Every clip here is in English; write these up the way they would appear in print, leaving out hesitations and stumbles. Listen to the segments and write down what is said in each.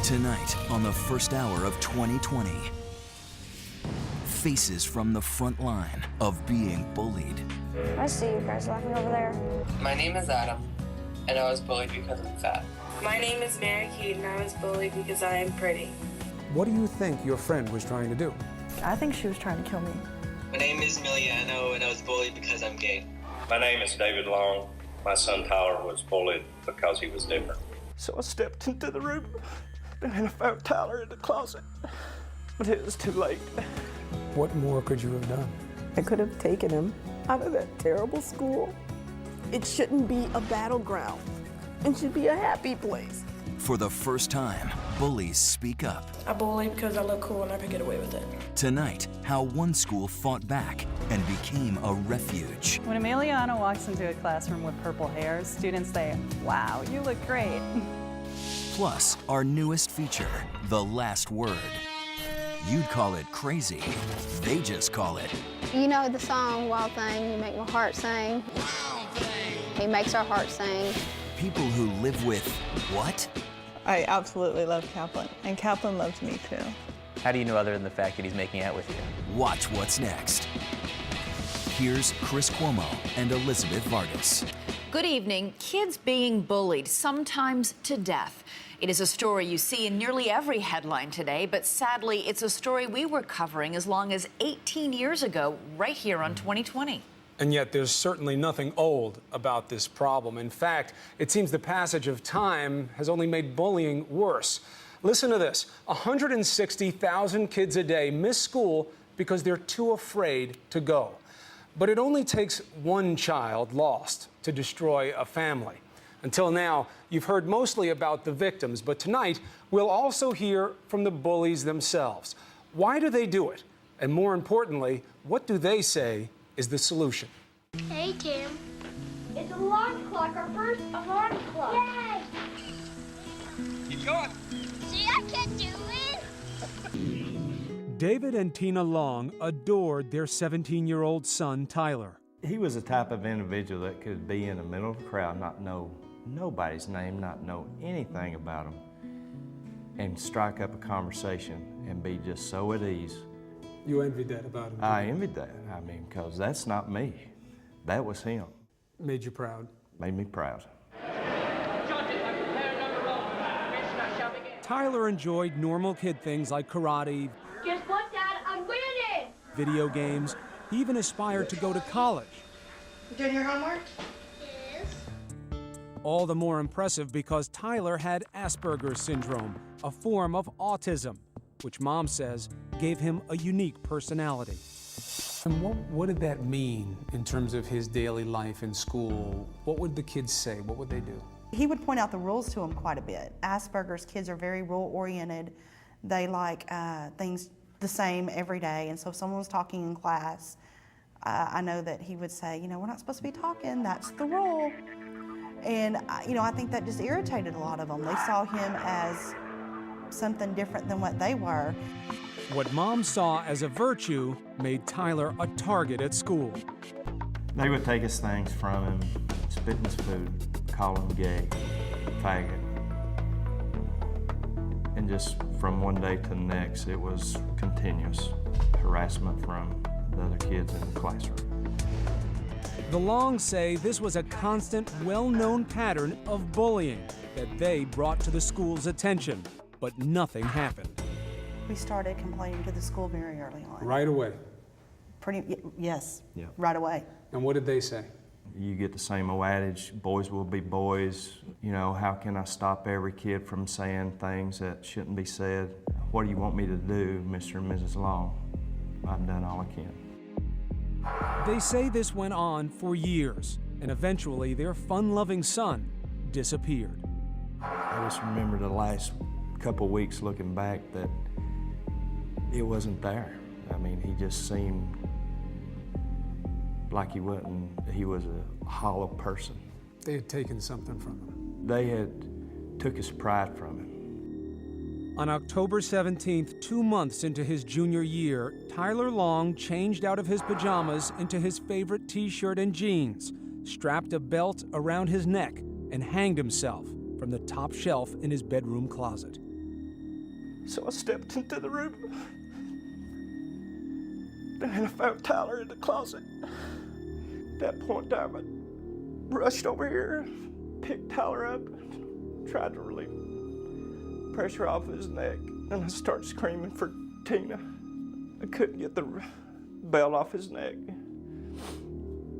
Tonight on the first hour of 2020, faces from the front line of being bullied. I see you guys laughing over there. My name is Adam, and I was bullied because I'm fat. My name is Mary Kate, and I was bullied because I am pretty. What do you think your friend was trying to do? I think she was trying to kill me. My name is Miliano, and I was bullied because I'm gay. My name is David Long. My son Tyler was bullied because he was different. So I stepped into the room and I found Tyler in the closet, but it was too late. What more could you have done? I could have taken him out of that terrible school. It shouldn't be a battleground. It should be a happy place. For the first time, bullies speak up. I bully because I look cool and I can get away with it. Tonight, how one school fought back and became a refuge. When Emiliano walks into a classroom with purple hair, students say, "Wow, you look great." Plus, our newest feature, The Last Word. You'd call it crazy. They just call it. You know the song, Wild Thing, You Make My Heart Sing? Wild Thing. He makes our heart sing. People who live with what? I absolutely love Kaplan, and Kaplan loves me too. How do you know other than the fact that he's making out with you? Watch what's next. Here's Chris Cuomo and Elizabeth Vargas. Good evening. Kids being bullied, sometimes to death. It is a story you see in nearly every headline today, but sadly, it's a story we were covering as long as 18 years ago, right here on 2020. And yet there's certainly nothing old about this problem. In fact, it seems the passage of time has only made bullying worse. Listen to this. 160,000 kids a day miss school because they're too afraid to go. But it only takes one child lost to destroy a family. Until now, you've heard mostly about the victims, but tonight we'll also hear from the bullies themselves. Why do they do it? And more importantly, what do they say is the solution? Hey, Tim. It's alarm clock, our first alarm clock. Yay! Keep going. See, I can do it. David and Tina Long adored their 17-year-old son, Tyler. He was the type of individual that could be in the middle of a crowd, not know nobody's name, not know anything about them, and strike up a conversation and be just so at ease. You envied that about him? I envied that. I mean, because that's not me. That was him. Made you proud? Made me proud. Tyler enjoyed normal kid things like karate. Guess what, Dad? I'm winning! Video games. He even aspired to go to college. You doing your homework? Yes. All the more impressive because Tyler had Asperger's syndrome, a form of autism, which Mom says gave him a unique personality. And what did that mean in terms of his daily life in school? What would the kids say? What would they do? He would point out the rules to him quite a bit. Asperger's kids are very rule-oriented. They like things the same every day, and so if someone was talking in class, I know that he would say, you know, we're not supposed to be talking, that's the rule. And, you know, I think that just irritated a lot of them. They saw him as something different than what they were. What Mom saw as a virtue made Tyler a target at school. They would take his things from him, spit in his food, call him gay, faggot. And just from one day to the next, it was continuous harassment from the other kids in the classroom. The Longs say this was a constant, well-known pattern of bullying that they brought to the school's attention, but nothing happened. We started complaining to the school very early on. Right away? Yes, Yeah. right away. And what did they say? You get the same old adage, boys will be boys. You know, how can I stop every kid from saying things that shouldn't be said? What do you want me to do, Mr. and Mrs. Long? I've done all I can. They say this went on for years, and eventually their fun-loving son disappeared. I just remember the last couple weeks looking back that it wasn't there. I mean, he just seemed like he was a hollow person. They had taken something from him. They had took his pride from him. On October 17th, 2 months into his junior year, Tyler Long changed out of his pajamas into his favorite t-shirt and jeans, strapped a belt around his neck, and hanged himself from the top shelf in his bedroom closet. So I stepped into the room, and I found Tyler in the closet. At that point in time, I rushed over here, picked Tyler up, tried to relieve pressure off his neck, and I started screaming for Tina. I couldn't get the belt off his neck.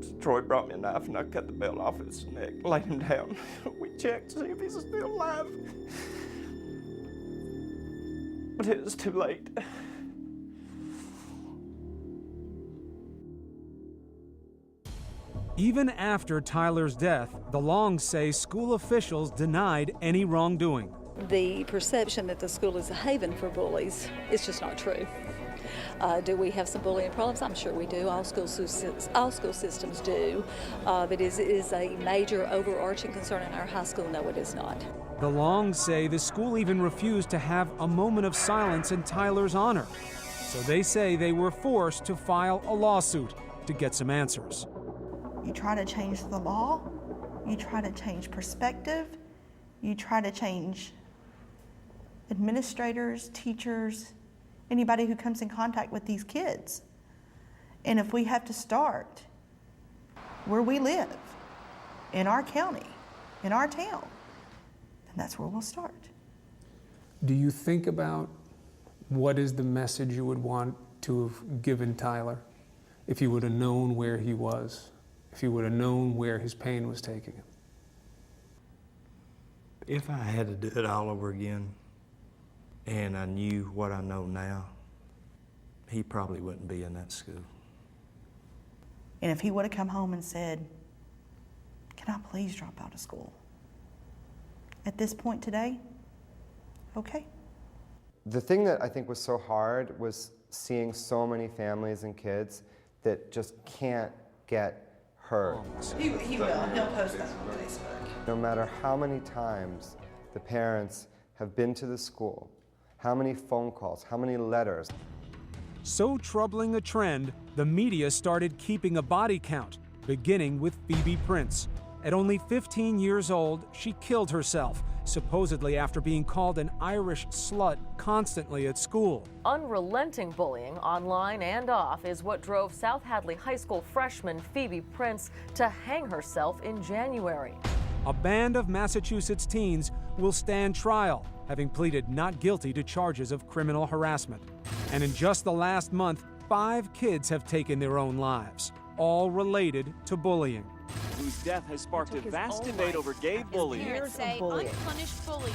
So Troy brought me a knife and I cut the belt off his neck, laid him down. We checked to see if he's still alive. But it was too late. Even after Tyler's death, the Longs say school officials denied any wrongdoing. The perception that the school is a haven for bullies is just not true. Do we have some bullying problems? I'm sure we do. All school systems do. But is a major overarching concern in our high school? No, it is not. The Longs say the school even refused to have a moment of silence in Tyler's honor. So they say they were forced to file a lawsuit to get some answers. You try to change the law, you try to change perspective, you try to change administrators, teachers, anybody who comes in contact with these kids. And if we have to start where we live, in our county, in our town, then that's where we'll start. Do you think about what is the message you would want to have given Tyler if you would have known where he was, if you would have known where his pain was taking him? If I had to do it all over again, and I knew what I know now, he probably wouldn't be in that school. And if he would have come home and said, "Can I please drop out of school?" At this point today, okay. The thing that I think was so hard was seeing so many families and kids that just can't get heard. He will. He'll post that on Facebook. No matter how many times the parents have been to the school, how many phone calls, how many letters. So troubling a trend, the media started keeping a body count, beginning with Phoebe Prince. At only 15 years old, she killed herself, supposedly after being called an Irish slut constantly at school. Unrelenting bullying, online and off, is what drove South Hadley High School freshman Phoebe Prince to hang herself in January. A band of Massachusetts teens will stand trial, having pleaded not guilty to charges of criminal harassment. And in just the last month, 5 kids have taken their own lives, all related to bullying. Whose death has sparked a vast debate over gay bullying. Parents say unpunished bullying.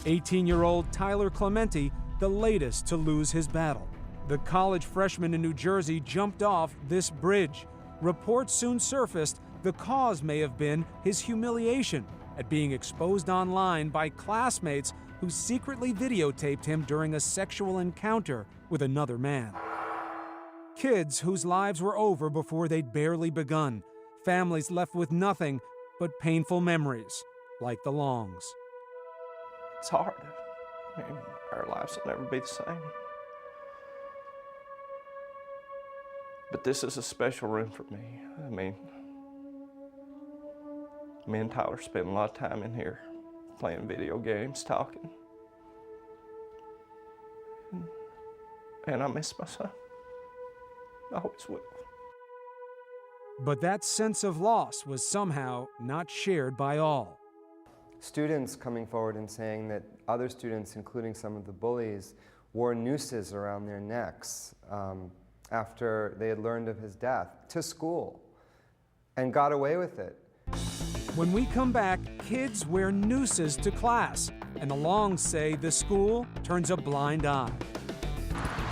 18-year-old Tyler Clementi, the latest to lose his battle. The college freshman in New Jersey jumped off this bridge. Reports soon surfaced the cause may have been his humiliation at being exposed online by classmates who secretly videotaped him during a sexual encounter with another man. Kids whose lives were over before they'd barely begun. Families left with nothing but painful memories, like the Longs. It's hard. I mean, our lives will never be the same. But this is a special room for me. I mean, me and Tyler spend a lot of time in here playing video games, talking. And I miss my son. I always will. But that sense of loss was somehow not shared by all. Students coming forward and saying that other students, including some of the bullies, wore nooses around their necks after they had learned of his death to school and got away with it. When we come back, kids wear nooses to class, and the Longs say the school turns a blind eye.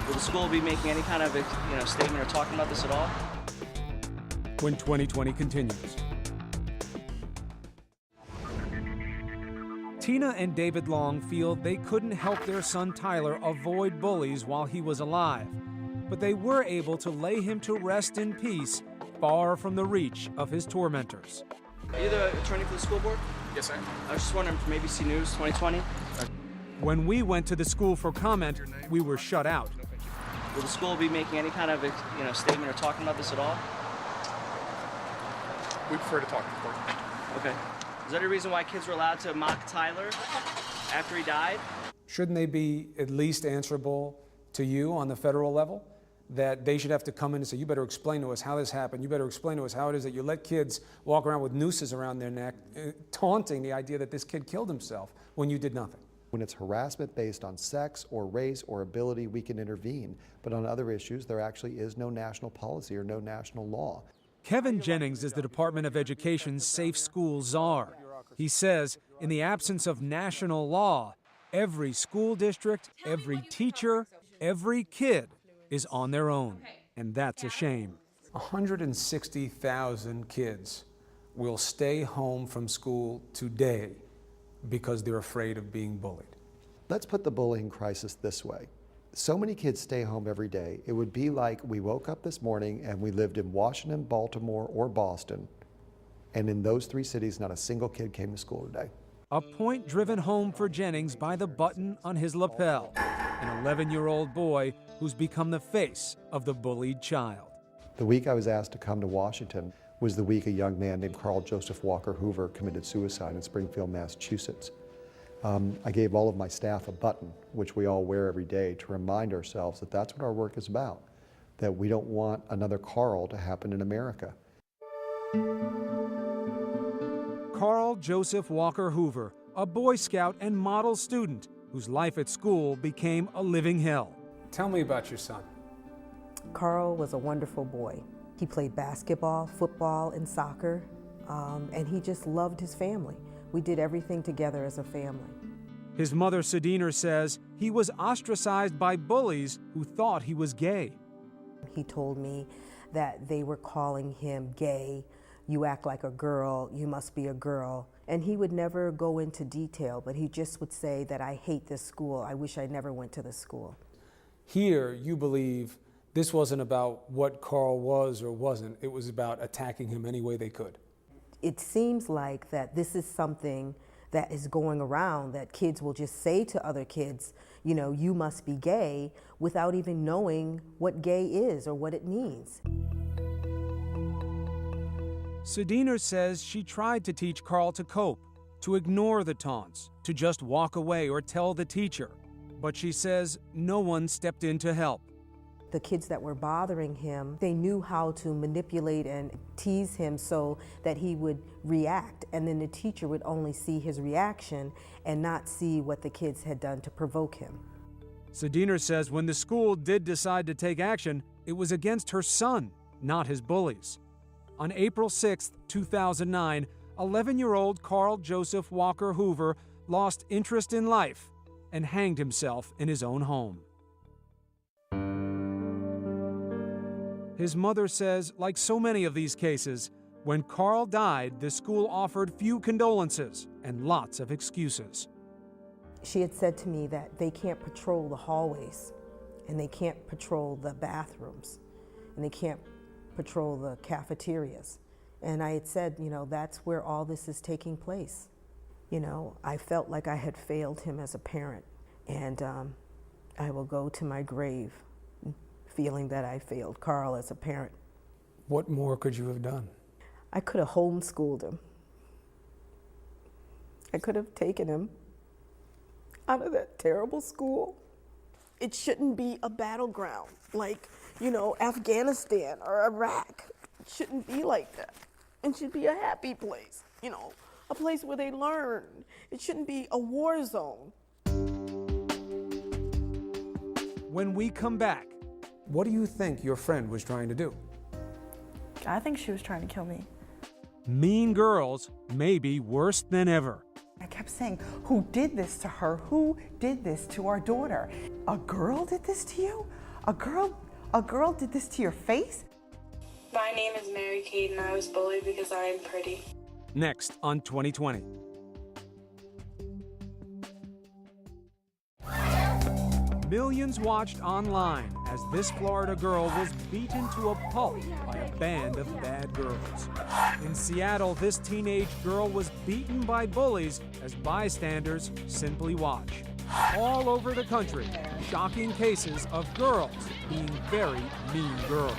Will the school be making any kind of statement or talking about this at all? When 2020 continues. Tina and David Long feel they couldn't help their son Tyler avoid bullies while he was alive, but they were able to lay him to rest in peace, far from the reach of his tormentors. Are you the attorney for the school board? Yes, sir. I was just wondering from ABC News 2020. When we went to the school for comment, we were shut out. Will the school be making any kind of statement or talking about this at all? We prefer to talk to the court. Okay. Is that a reason why kids were allowed to mock Tyler after he died? shouldn't they be at least answerable to you on the federal level? That they should have to come in and say, you better explain to us how this happened. You better explain to us how it is that you let kids walk around with nooses around their neck, taunting the idea that this kid killed himself when you did nothing. When it's harassment based on sex or race or ability, we can intervene. But on other issues, there actually is no national policy or no national law. Kevin Jennings is the Department of Education's Safe School czar. He says, in the absence of national law, every school district, every teacher, every kid is on their own, and that's a shame. 160,000 kids will stay home from school today because they're afraid of being bullied. Let's put the bullying crisis this way. So many kids stay home every day. It would be like we woke up this morning and we lived in Washington, Baltimore, or Boston, and in those three cities, not a single kid came to school today. A point driven home for Jennings by the button on his lapel, an 11-year-old boy who's become the face of the bullied child. The week I was asked to come to Washington was the week a young man named Carl Joseph Walker Hoover committed suicide in Springfield, Massachusetts. I gave all of my staff a button, which we all wear every day, to remind ourselves that that's what our work is about, that we don't want another Carl to happen in America. Carl Joseph Walker Hoover, a Boy Scout and model student whose life at school became a living hell. Tell me about your son. Carl was a wonderful boy. He played basketball, football, and soccer, and he just loved his family. We did everything together as a family. His mother, Sediner, says he was ostracized by bullies who thought he was gay. He told me that they were calling him gay. You act like a girl, you must be a girl. And he would never go into detail, but he just would say that I hate this school. I wish I never went to this school. Here, you believe this wasn't about what Carl was or wasn't. It was about attacking him any way they could. It seems like that this is something that is going around, that kids will just say to other kids, you know, you must be gay, without even knowing what gay is or what it means. Sediner says she tried to teach Carl to cope, to ignore the taunts, to just walk away or tell the teacher. But she says no one stepped in to help. The kids that were bothering him, they knew how to manipulate and tease him so that he would react, and then the teacher would only see his reaction and not see what the kids had done to provoke him. Sediner says when the school did decide to take action, it was against her son, not his bullies. On April 6, 2009, 11-year-old Carl Joseph Walker Hoover lost interest in life and hanged himself in his own home. His mother says, like so many of these cases, when Carl died, the school offered few condolences and lots of excuses. She had said to me that they can't patrol the hallways, and they can't patrol the bathrooms, and they can't patrol the cafeterias. And I had said, you know, that's where all this is taking place. You know, I felt like I had failed him as a parent, and I will go to my grave feeling that I failed Carl as a parent. What more could you have done? I could have homeschooled him. I could have taken him out of that terrible school. It shouldn't be a battleground like, you know, Afghanistan or Iraq. It shouldn't be like that. It should be a happy place, you know, a place where they learn. It shouldn't be a war zone. When we come back, what do you think your friend was trying to do? I think she was trying to kill me. Mean girls may be worse than ever. I kept saying, who did this to her? Who did this to our daughter? A girl did this to you? A girl did this to your face? My name is Mary Kate and I was bullied because I am pretty. Next on 2020. Millions watched online as this Florida girl was beaten to a pulp by a band of bad girls. In Seattle, this teenage girl was beaten by bullies as bystanders simply watch. All over the country, shocking cases of girls being very mean girls.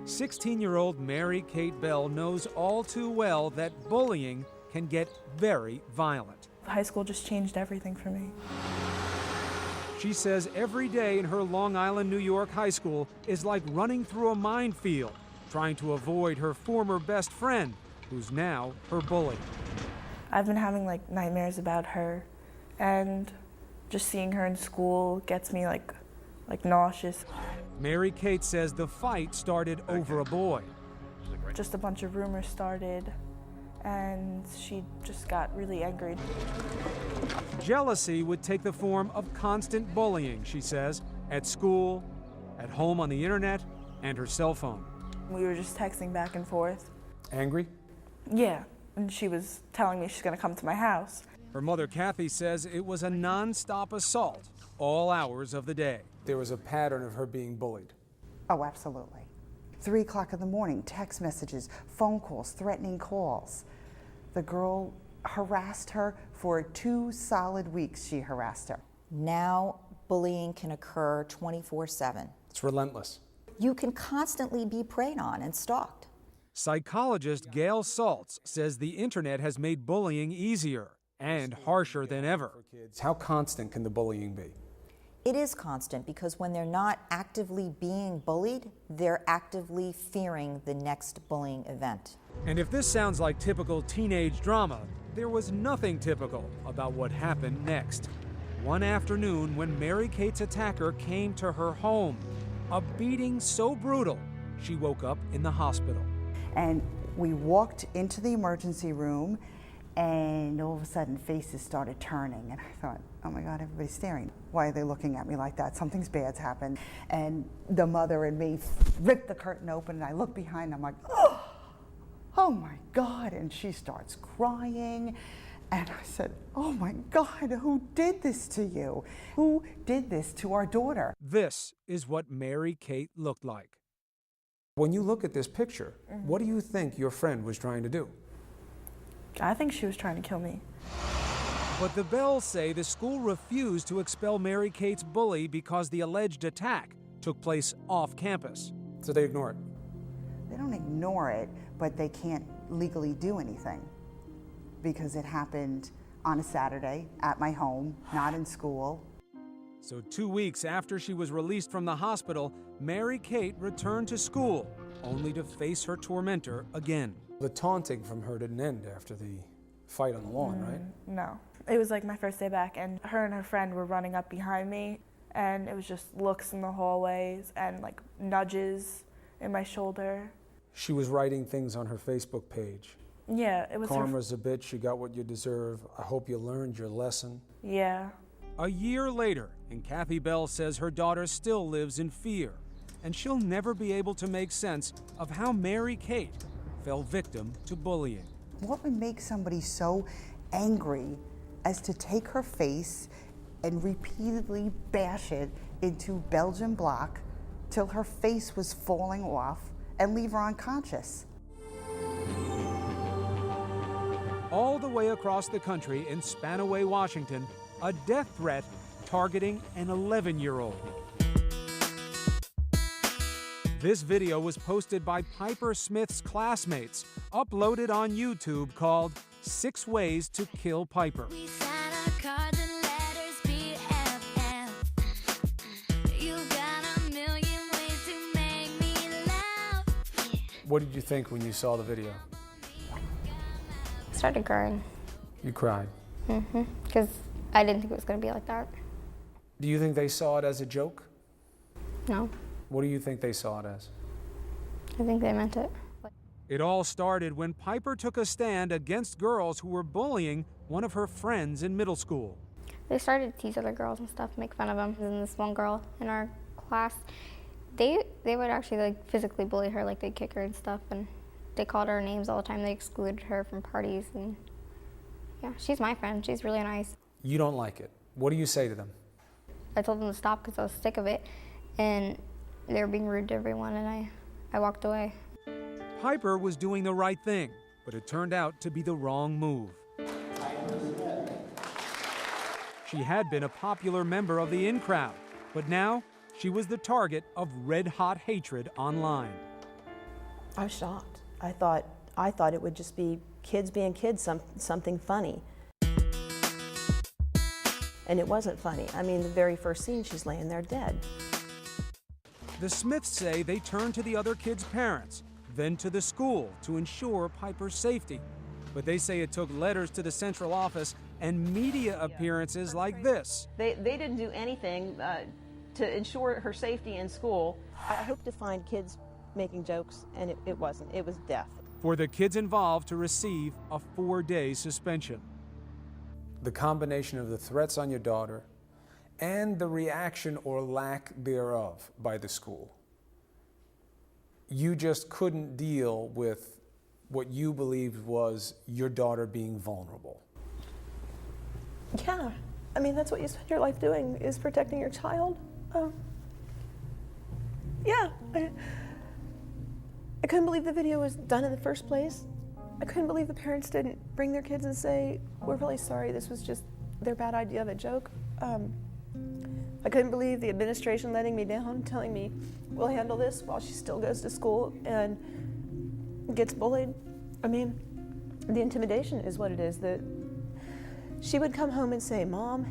16-year-old Mary Kate Bell knows all too well that bullying can get very violent. High school just changed everything for me. She says every day in her Long Island, New York high school is like running through a minefield, trying to avoid her former best friend, who's now her bully. I've been having like nightmares about her, and just seeing her in school gets me like nauseous. Mary Kate says the fight started over a boy. Just a bunch of rumors started, and she just got really angry. Jealousy would take the form of constant bullying, she says, at school, at home on the internet, and her cell phone. We were just texting back and forth. Angry? Yeah, and she was telling me she's gonna come to my house. Her mother, Kathy, says it was a non-stop assault, all hours of the day. There was a pattern of her being bullied. Oh, absolutely. 3 o'clock in the morning, text messages, phone calls, threatening calls. The girl harassed her for 2 solid weeks. She harassed her. Now bullying can occur 24/7. It's relentless. You can constantly be preyed on and stalked. Psychologist Gail Saltz says the internet has made bullying easier and harsher than ever. How constant can the bullying be? It is constant because when they're not actively being bullied, they're actively fearing the next bullying event. And if this sounds like typical teenage drama, there was nothing typical about what happened next. One afternoon when Mary Kate's attacker came to her home, a beating so brutal, she woke up in the hospital. And we walked into the emergency room, and all of a sudden faces started turning, and I thought, oh my God, everybody's staring. Why are they looking at me like that? Something's bad's happened. And the mother and me ripped the curtain open, and I look behind, I'm like, oh my God, and she starts crying. And I said, oh my God, who did this to you? Who did this to our daughter? This is what Mary Kate looked like. When you look at this picture, what do you think your friend was trying to do? I think she was trying to kill me. But the Bells say the school refused to expel Mary Kate's bully because the alleged attack took place off campus. So they ignore it? They don't ignore it, but they can't legally do anything because it happened on a Saturday at my home, not in school. So 2 weeks after she was released from the hospital, Mary Kate returned to school, only to face her tormentor again. The taunting from her didn't end after the fight on the lawn, right? No. It was like my first day back, and her friend were running up behind me, and it was just looks in the hallways and like nudges in my shoulder. She was writing things on her Facebook page. Yeah, it was Karma's a bitch, you got what you deserve. I hope you learned your lesson. Yeah. A year later, and Kathy Bell says her daughter still lives in fear, and she'll never be able to make sense of how Mary Kate fell victim to bullying. What would make somebody so angry as to take her face and repeatedly bash it into Belgian block till her face was falling off and leave her unconscious? All the way across the country in Spanaway, Washington, a death threat targeting an 11-year-old. This video was posted by Piper Smith's classmates, uploaded on YouTube, called 6 Ways to Kill Piper. What did you think when you saw the video? I started crying. You cried. Because I didn't think it was going to be like that. Do you think they saw it as a joke? No. What do you think they saw it as? I think they meant it. It all started when Piper took a stand against girls who were bullying one of her friends in middle school. They started to tease other girls and stuff, make fun of them. And this one girl in our class, they would actually like physically bully her, like they'd kick her and stuff, and they called her names all the time. They excluded her from parties, and yeah, she's my friend. She's really nice. You don't like it. What do you say to them? I told them to stop because I was sick of it, and they were being rude to everyone, and I walked away. Piper was doing the right thing, but it turned out to be the wrong move. She had been a popular member of the in crowd, but now she was the target of red-hot hatred online. I was shocked. I thought it would just be kids being kids, something funny. And it wasn't funny. I mean, the very first scene, she's laying there dead. The Smiths say they turned to the other kids' parents, then to the school to ensure Piper's safety. But they say it took letters to the central office and media appearances like this. They didn't do anything to ensure her safety in school. I hope to find kids making jokes, and it wasn't. It was death. For the kids involved to receive a 4-day suspension. The combination of the threats on your daughter and the reaction or lack thereof by the school. You just couldn't deal with what you believed was your daughter being vulnerable. Yeah, I mean, that's what you spend your life doing, is protecting your child. Yeah, I couldn't believe the video was done in the first place. I couldn't believe the parents didn't bring their kids and say, we're really sorry, this was just their bad idea of a joke. I couldn't believe the administration letting me down, telling me, we'll handle this while she still goes to school and gets bullied. I mean, the intimidation is what it is. That she would come home and say, Mom,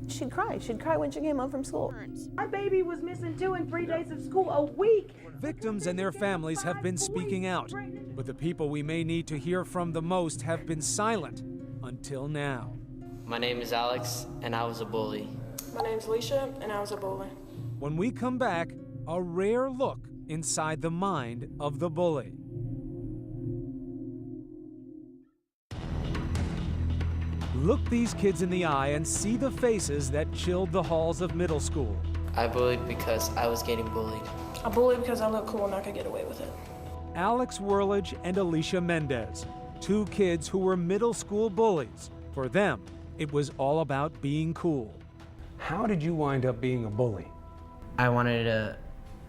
she'd cry. She'd cry when she came home from school. My baby was missing 2 and 3 days of school a week. Victims and their families have been speaking out, but the people we may need to hear from the most have been silent until now. My name is Alex, and I was a bully. My name's Alicia, and I was a bully. When we come back, a rare look inside the mind of the bully. Look these kids in the eye and see the faces that chilled the halls of middle school. I bullied because I was getting bullied. I bullied because I look cool and I could get away with it. Alex Werlich and Alicia Mendez, 2 kids who were middle school bullies. For them, it was all about being cool. How did you wind up being a bully? I wanted to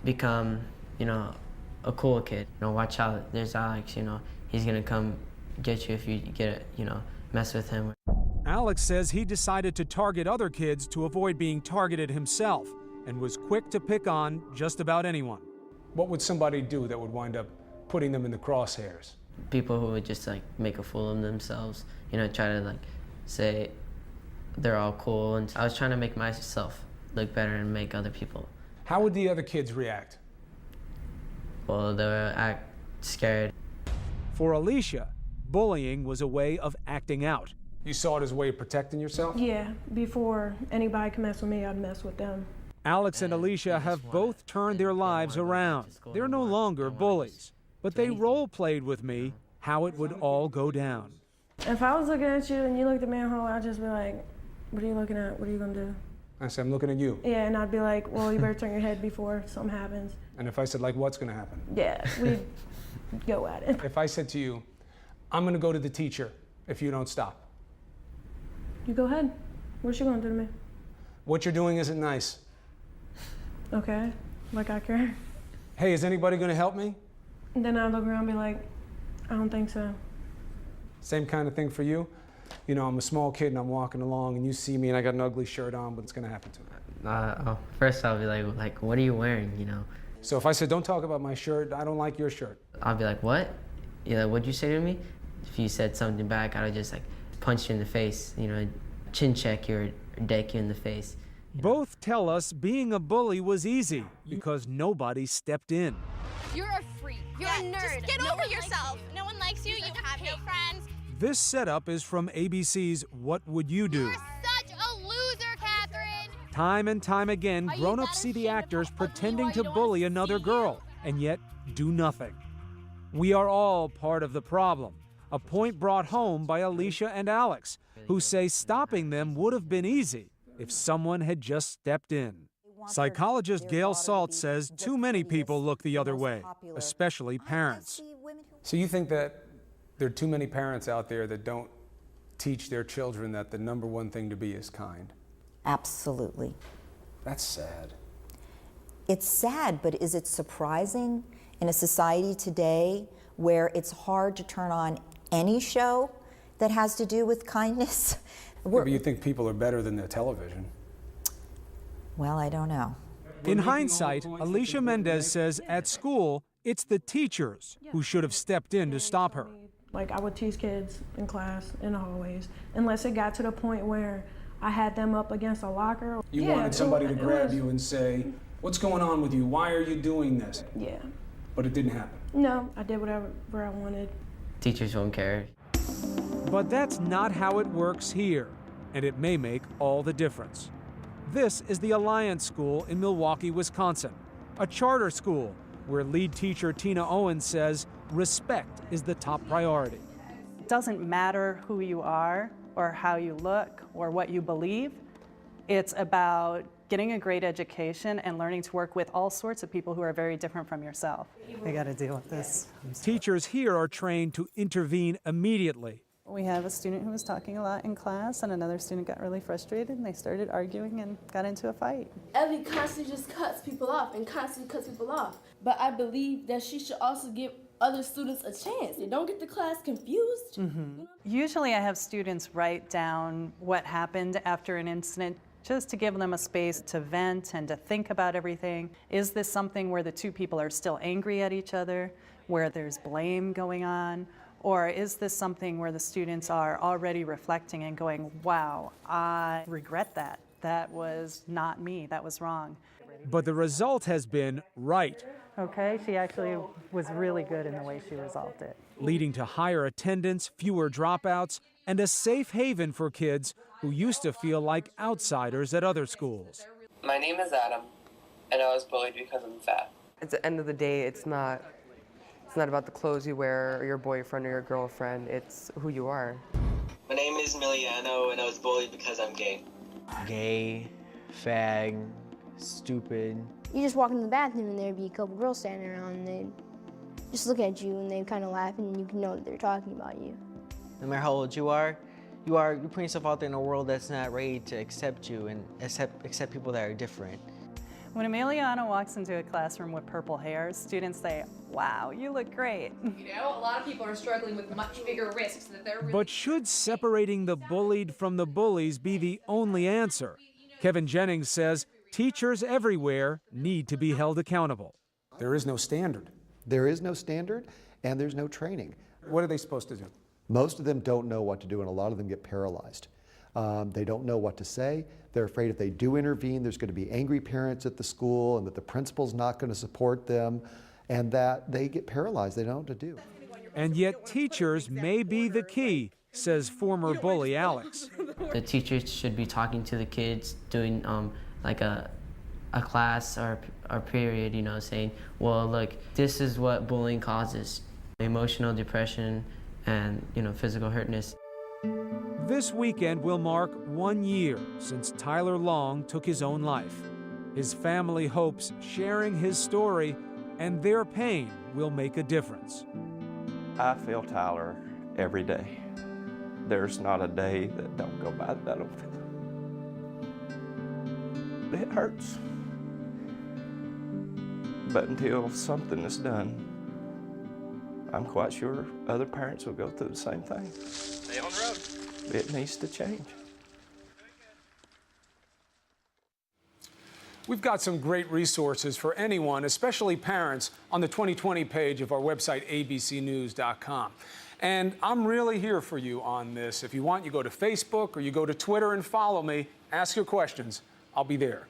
become, a cool kid. Watch out, there's Alex, he's gonna come get you if you mess with him. Alex says he decided to target other kids to avoid being targeted himself and was quick to pick on just about anyone. What would somebody do that would wind up putting them in the crosshairs? People who would just make a fool of themselves, try to say they're all cool, and I was trying to make myself look better and make other people. How would the other kids react? Well, they would act scared. For Alicia, bullying was a way of acting out. You saw it as a way of protecting yourself? Yeah, before anybody could mess with me, I'd mess with them. Alex and Alicia have both turned their lives around. They're no longer bullies, but they role-played with me how it would all go down. If I was looking at you and you looked at me in the hole, I'd just be like, what are you looking at? What are you gonna do? I said, I'm looking at you. Yeah, and I'd be like, well, you better turn your head before something happens. And if I said, what's gonna happen? Yeah, we'd go at it. If I said to you, I'm gonna go to the teacher if you don't stop. You go ahead. What's she gonna do to me? What you're doing isn't nice. Okay, like I care. Hey, is anybody gonna help me? And then I'd look around and be like, I don't think so. Same kind of thing for you? I'm a small kid and I'm walking along and you see me and I got an ugly shirt on, what's gonna happen to me? First I'll be like, what are you wearing, So if I said, don't talk about my shirt, I don't like your shirt. I'll be like, what? What'd you say to me? If you said something back, I would just punch you in the face, chin check you or deck you in the face. Both tell us being a bully was easy because nobody stepped in. You're a freak. You're a nerd. Just get over yourself. No one likes you. You have no friends. This setup is from ABC's What Would You Do? You're such a loser, Catherine. Time and time again, grown-ups see the actors pretending to bully another girl and yet do nothing. We are all part of the problem, a point brought home by Alicia and Alex, who say stopping them would have been easy if someone had just stepped in. Psychologist Gail Salt says too many people look the other way, especially parents. So you think that there are too many parents out there that don't teach their children that the number one thing to be is kind? Absolutely. That's sad. It's sad, but is it surprising in a society today where it's hard to turn on any show that has to do with kindness? Yeah, but you think people are better than their television? Well, I don't know. In hindsight, Alicia Mendez says at school, it's the teachers who should have stepped in to stop her. I would tease kids in class, in the hallways, unless it got to the point where I had them up against a locker. You wanted somebody to grab you and say, what's going on with you? Why are you doing this? Yeah. But it didn't happen. No, I did whatever I wanted. Teachers won't care. But that's not how it works here, and it may make all the difference. This is the Alliance School in Milwaukee, Wisconsin, a charter school where lead teacher Tina Owens says respect is the top priority. It doesn't matter who you are or how you look or what you believe. It's about getting a great education and learning to work with all sorts of people who are very different from yourself. They got to deal with this. Teachers here are trained to intervene immediately. We have a student who was talking a lot in class, and another student got really frustrated, and they started arguing and got into a fight. Ellie constantly just cuts people off and constantly cuts people off. But I believe that she should also give other students a chance. They don't get the class confused. Mm-hmm. Usually I have students write down what happened after an incident, just to give them a space to vent and to think about everything. Is this something where the two people are still angry at each other, where there's blame going on? Or is this something where the students are already reflecting and going, wow, I regret that. That was not me, that was wrong. But the result has been right. Okay, she actually was really good in the way she resolved it. Leading to higher attendance, fewer dropouts, and a safe haven for kids who used to feel like outsiders at other schools. My name is Adam, and I was bullied because I'm fat. At the end of the day, it's not about the clothes you wear or your boyfriend or your girlfriend. It's who you are. My name is Miliano, and I was bullied because I'm gay. Gay, fag, stupid. You just walk in the bathroom and there'd be a couple girls standing around and they'd just look at you and they'd kind of laugh and you can know that they're talking about you. No matter how old you're putting yourself out there in a world that's not ready to accept you and accept people that are different. When Emiliano walks into a classroom with purple hair, students say, wow, you look great. You know, a lot of people are struggling with much bigger risks that they're really... But should separating the bullied from the bullies be the only answer? Kevin Jennings says teachers everywhere need to be held accountable. There is no standard. There is no standard, and there's no training. What are they supposed to do? Most of them don't know what to do, and a lot of them get paralyzed. They don't know what to say. They're afraid if they do intervene, there's going to be angry parents at the school and that the principal's not going to support them, and that they get paralyzed. They don't know what to do. And yet teachers may be the key, says former bully Alex. The teachers should be talking to the kids, doing like a class or period, you know, saying, well, look, this is what bullying causes. Emotional depression and, you know, physical hurtness. This weekend will mark 1 year since Tyler Long took his own life. His family hopes sharing his story and their pain will make a difference. I feel Tyler every day. There's not a day that don't go by that I don't feel it. It hurts. But until something is done, I'm quite sure other parents will go through the same thing. Stay on the road. It needs to change. We've got some great resources for anyone, especially parents, on the 2020 page of our website, abcnews.com. And I'm really here for you on this. If you want, you go to Facebook or you go to Twitter and follow me. Ask your questions. I'll be there.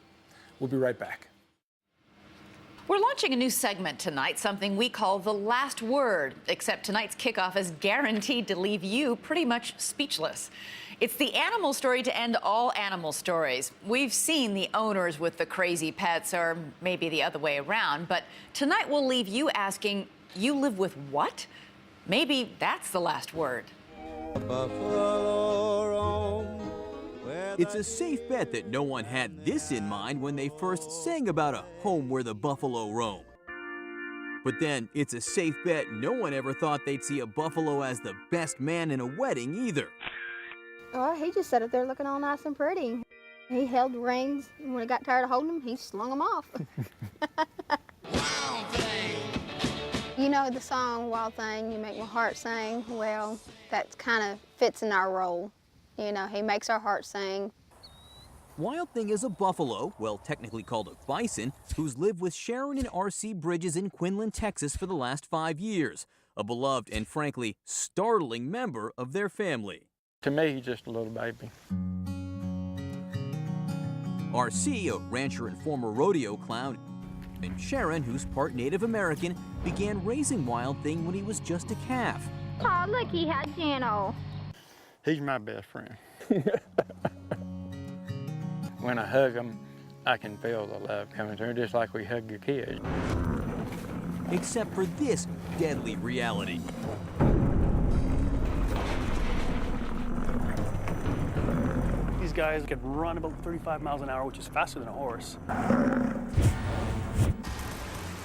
We'll be right back. We're launching a new segment tonight, something we call The Last Word, except tonight's kickoff is guaranteed to leave you pretty much speechless. It's the animal story to end all animal stories. We've seen the owners with the crazy pets, or maybe the other way around, but tonight we'll leave you asking, you live with what? Maybe that's the last word. It's a safe bet that no one had this in mind when they first sang about a home where the buffalo roam. But then it's a safe bet no one ever thought they'd see a buffalo as the best man in a wedding either. Oh, he just sat up there looking all nice and pretty. He held the reins, and when he got tired of holding them, he slung them off. You know the song, Wild Thing, You Make My Heart Sing? Well, that kind of fits in our role. You know, he makes our hearts sing. Wild Thing is a buffalo, well, technically called a bison, who's lived with Sharon and R.C. Bridges in Quinlan, Texas for the last 5 years. A beloved and frankly startling member of their family. To me, he's just a little baby. RC, a rancher and former rodeo clown, and Sharon, who's part Native American, began raising Wild Thing when he was just a calf. Oh, look, he had Jano. He's my best friend. When I hug him, I can feel the love coming through, just like we hug your kids. Except for this deadly reality. These guys can run about 35 miles an hour, which is faster than a horse.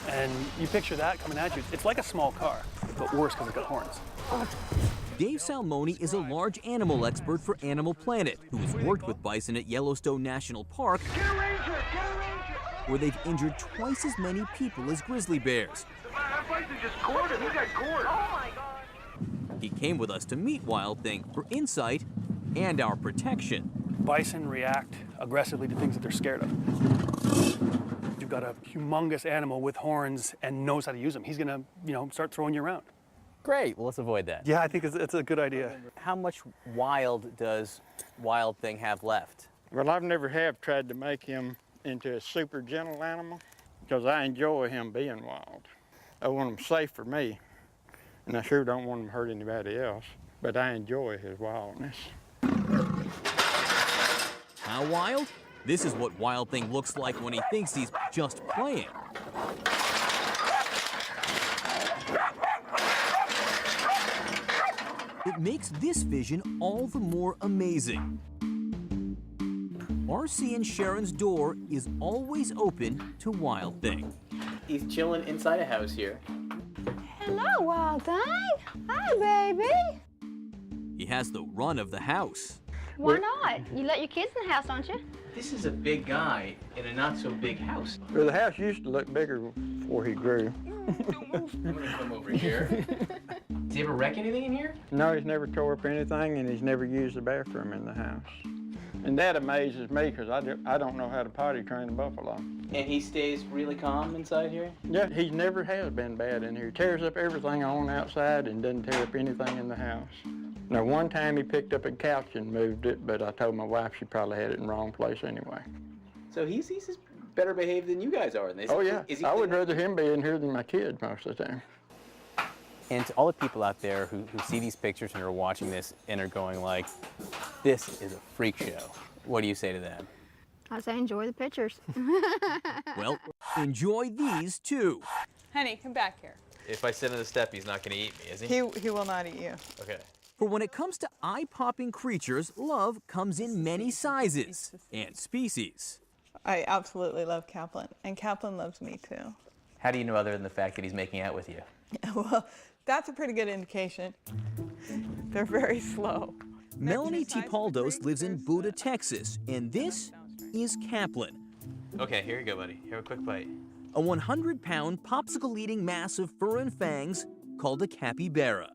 And you picture that coming at you. It's like a small car, but worse because it's got horns. Dave Salmoni is a large animal expert for Animal Planet, who has worked with bison at Yellowstone National Park, where they've injured twice as many people as grizzly bears. That bison just gored him. He got gored. Oh my God. He came with us to meet Wild Thing for insight and our protection. Bison react aggressively to things that they're scared of. You've got a humongous animal with horns and knows how to use them. He's gonna, start throwing you around. Great, well, let's avoid that. Yeah, I think it's a good idea. How much wild does Wild Thing have left? Well, I've never have tried to make him into a super gentle animal because I enjoy him being wild. I want him safe for me, and I sure don't want him to hurt anybody else, but I enjoy his wildness. How wild? This is what Wild Thing looks like when he thinks he's just playing. It makes this vision all the more amazing. RC and Sharon's door is always open to Wild Thing. He's chilling inside a house here. Hello, Wild Thing. Hi, baby. He has the run of the house. Why not? You let your kids in the house, don't you? This is a big guy in a not so big house. Well, the house used to look bigger before he grew. I'm gonna come over here. Did he ever wreck anything in here? No, he's never tore up anything, and he's never used the bathroom in the house. And that amazes me because I don't know how to potty train a buffalo. And he stays really calm inside here? Yeah, he never has been bad in here. He tears up everything on outside and doesn't tear up anything in the house. Now, one time he picked up a couch and moved it, but I told my wife she probably had it in the wrong place anyway. So he's better behaved than you guys are. Oh, yeah. I would rather him be in here than my kids most of the time. And to all the people out there who see these pictures and are watching this and are going like, this is a freak show, what do you say to them? I say enjoy the pictures. Well, enjoy these too. Honey, come back here. If I sit on the step, he's not going to eat me, is he? He will not eat you. Okay. For when it comes to eye-popping creatures, love comes in many sizes and species. I absolutely love Kaplan, and Kaplan loves me too. How do you know other than the fact that he's making out with you? Well, that's a pretty good indication. They're very slow. Melanie Tipaldos lives in Buda, Texas, and this is Kaplan. Okay, here you go, buddy. Have a quick bite. A 100-pound popsicle-eating mass of fur and fangs called a capybara.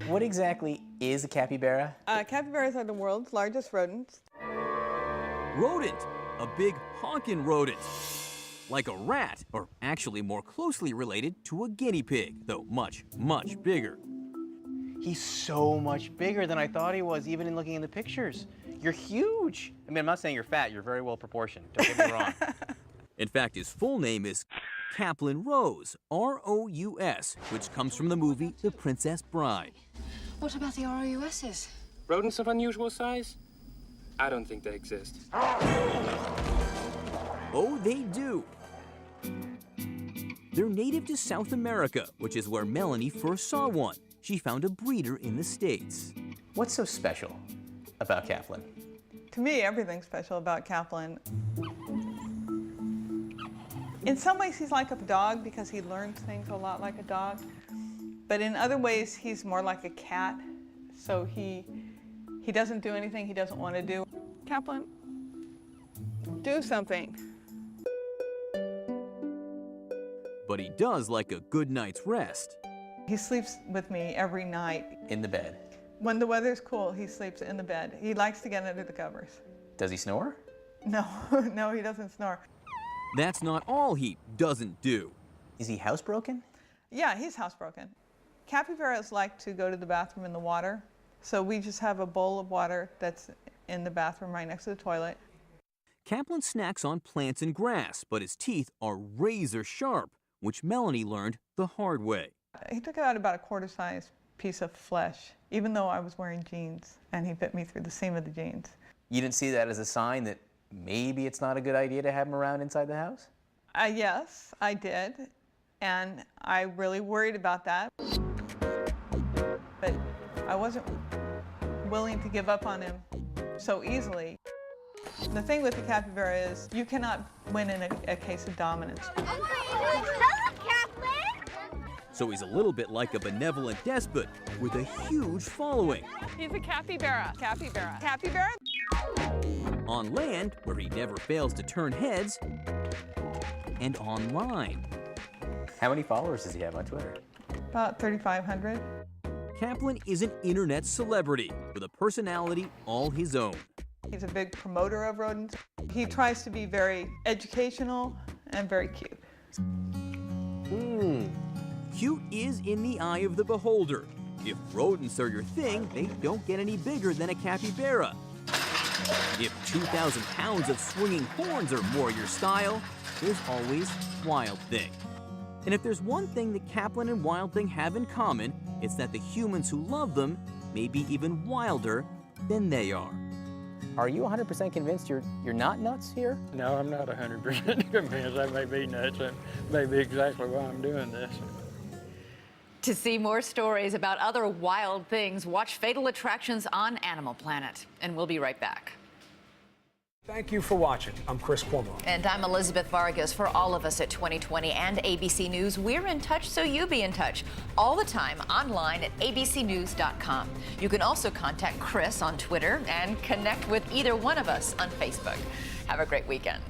What exactly is a capybara? Capybaras are the world's largest rodents. Rodent, a big honkin' rodent. Like a rat, or actually more closely related to a guinea pig, though much, much bigger. He's so much bigger than I thought he was, even in looking in the pictures. You're huge. I mean, I'm not saying you're fat, you're very well proportioned. Don't get me wrong. In fact, his full name is Kaplan Rose, R-O-U-S, which comes from the movie The Princess Bride. What about the ROUSs? Rodents of unusual size? I don't think they exist. Oh, they do. They're native to South America, which is where Melanie first saw one. She found a breeder in the States. What's so special about Kaplan? To me, everything's special about Kaplan. In some ways, he's like a dog because he learns things a lot like a dog. But in other ways, he's more like a cat. So he doesn't do anything he doesn't want to do. Kaplan, do something. But he does like a good night's rest. He sleeps with me every night. In the bed. When the weather's cool, he sleeps in the bed. He likes to get under the covers. Does he snore? No, no, he doesn't snore. That's not all he doesn't do. Is he housebroken? Yeah, he's housebroken. Capybaras like to go to the bathroom in the water, so we just have a bowl of water that's in the bathroom right next to the toilet. Kaplan snacks on plants and grass, but his teeth are razor sharp, which Melanie learned the hard way. He took out about a quarter-size piece of flesh, even though I was wearing jeans, and he bit me through the seam of the jeans. You didn't see that as a sign that maybe it's not a good idea to have him around inside the house? Yes, I did, and I really worried about that. But I wasn't willing to give up on him so easily. The thing with the capybara is you cannot win in a case of dominance. So he's a little bit like a benevolent despot with a huge following. He's a capybara, capybara, capybara. On land, where he never fails to turn heads, and online. How many followers does he have on Twitter? About 3,500. Kaplan is an internet celebrity with a personality all his own. He's a big promoter of rodents. He tries to be very educational and very cute. Cute is in the eye of the beholder. If rodents are your thing, they don't get any bigger than a capybara. If 2,000 pounds of swinging horns are more your style, there's always Wild Thing. And if there's one thing that Kaplan and Wild Thing have in common, it's that the humans who love them may be even wilder than they are. Are you 100% convinced you're not nuts here? No, I'm not 100% convinced. I may be nuts. That may be exactly why I'm doing this. To see more stories about other wild things, watch Fatal Attractions on Animal Planet. And we'll be right back. Thank you for watching. I'm Chris Cuomo. And I'm Elizabeth Vargas. For all of us at 2020 and ABC News, we're in touch, so you be in touch all the time online at abcnews.com. You can also contact Chris on Twitter and connect with either one of us on Facebook. Have a great weekend.